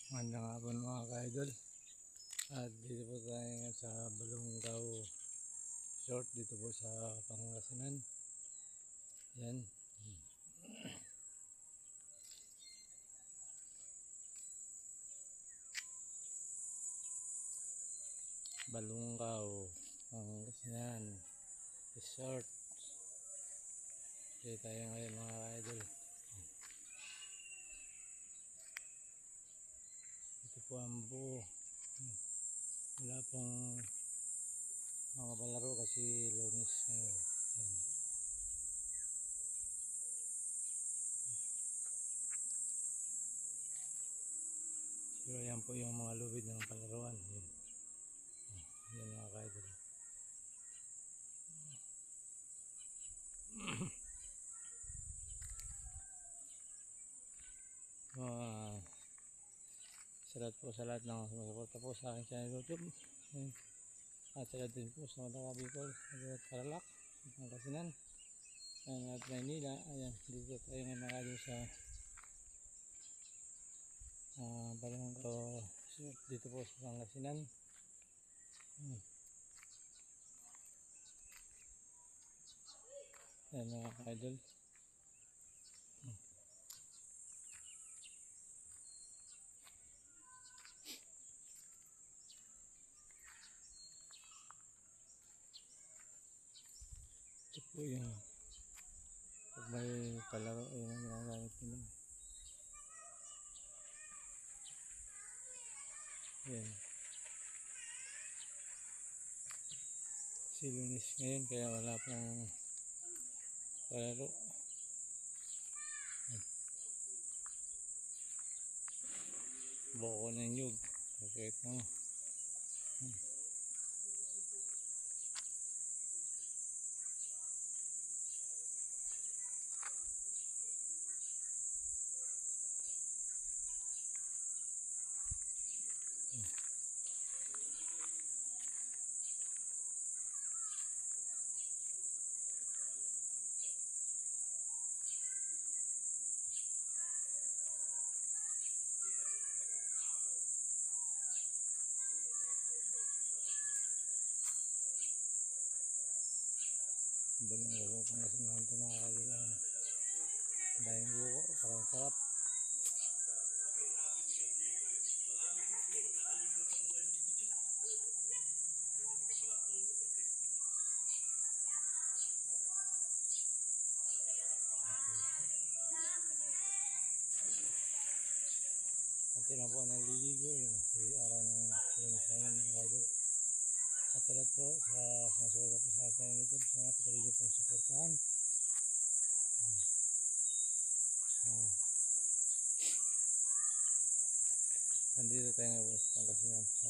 Magandang hapon mga ka-idol. At dito po tayo ngayon sa Balongaw Resort dito po sa Pangasinan. Yan. Balongaw Pangasinan Resort. Dito tayo ngayon mga ka-idol. Ito po ang buo. Wala pong mga palaro kasi Lunes ngayon. Yan. Pero yan po yung mga lubid ng palaruan. Yan. Yan mga ka-idol. Salamat po sa lahat ng sumusuporta po sa aking channel YouTube. At salamat din po sa mga Bicol at Tarlac, Pangasinan at Maynila. Ayan, dito tayo ngayon mga kadol sa Balongaw dito po sa Pangasinan. Ayan mga kadol. Ito po yung pag may palaro ay ang ginagamit nila. Ayan. Si Lunes ngayon kaya wala pong palaro. Boko ng nyug. Bakit mo? Balongaw po Pangasinan ito mga kadol. Dahil buko, parang sarap. At na po naliligo yun. Araw ng Lunes ngayon mga kadol. At salamat po sa sumusuporta po sa ating YouTube. Sana patuloy niyo pong suportahan. Nandito tayo ngayon sa Pangasinan sa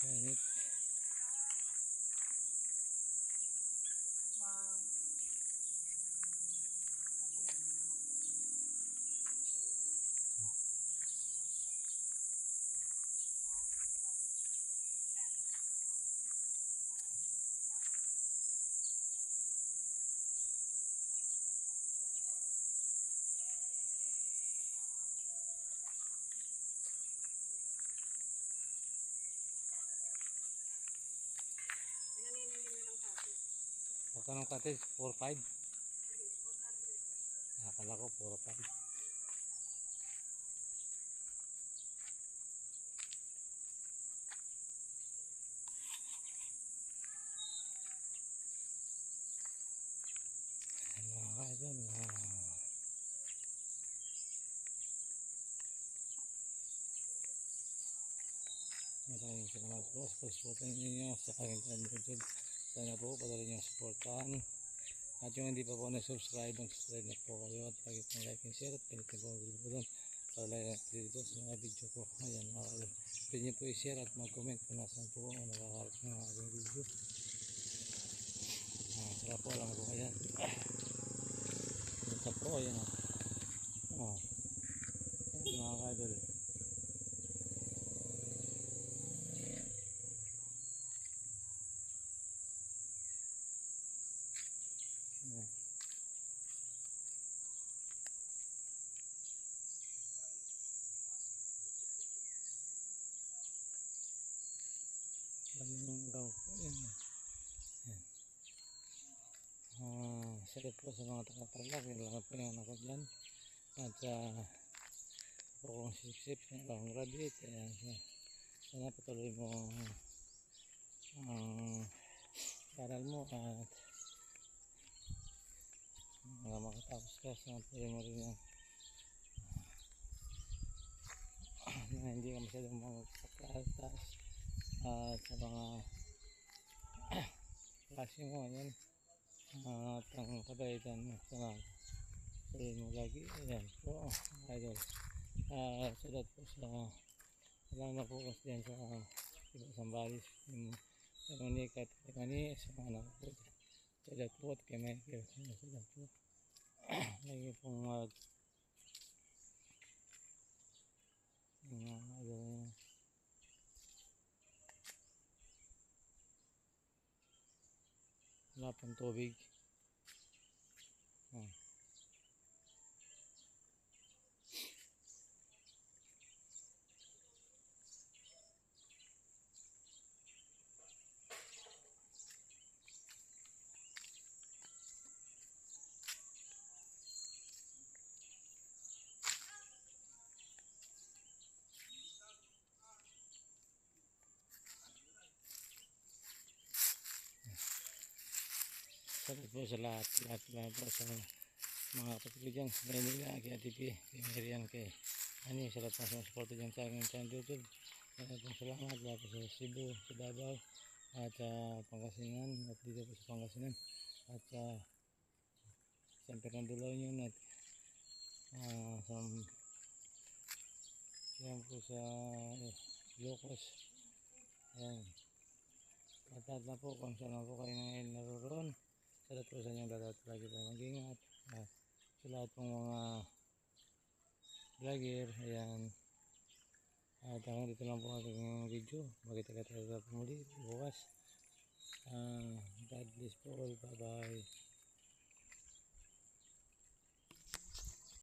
init. Magkano cottage? 4-5? Akala ko 4-5. Mga kaidol, maraming salamat po sa pag-suporta ninyo sa aking channel YouTube. Sana po patuloy niyong suportahan. At yung hindi pa po na-subscribe, mag-subscribe na po kayo at lagi pong like and share at pinitin po ang video po doon para like dito sa mga video ko. Ayan mga kaidol, pwede niyo po i-share at mag-comment kung nasan po ang nakakarap ng aking video. Sarap po, alam ko ayan. Ito po ayan mga kaidol. Daw po yan. Yan. Sakit po sa mga taga-tarlac, kailangan po yung anak ko dyan. At po kong sip-sip na akong graduate. Ayan, sana patuloy mo ang aral mo at makatapos ka sa patuloy mo rin yung na hindi ka masyadong magpapataas at sa mga klase mo. Ayan. At ang kabaitan mo sana patuloy mo lagi. Ayan po idol. Sulat po sa lang na focus din sa iba Sambales yung Monica at Mani sa mga anak po dyan. Sulat po at kay Michael. Sulat po. Lagi pong wala pang tubig. Salamat po sa lahat po sa mga kapatid ko dyan sa Maynila, kay Ate P, kay Marian, kay Ani, sa lahat ng support dyan sa aking channel YouTube. Salamat lahat po sa Cebu, sa Davao at Pangasinan, at dito po sa Pangasinan at San Fernando La Union at yan po sa Ilocos. Ayan. At lahat na po kung saan po kayo ngayon naroon. Salamat po sa inyong lahat, lagi po mag-ingat. Sa lahat pong mga vlogger, ayan. At hanggang dito lang po ating video. Magkita-kita tayo muli bukas. God bless po all. Bye bye.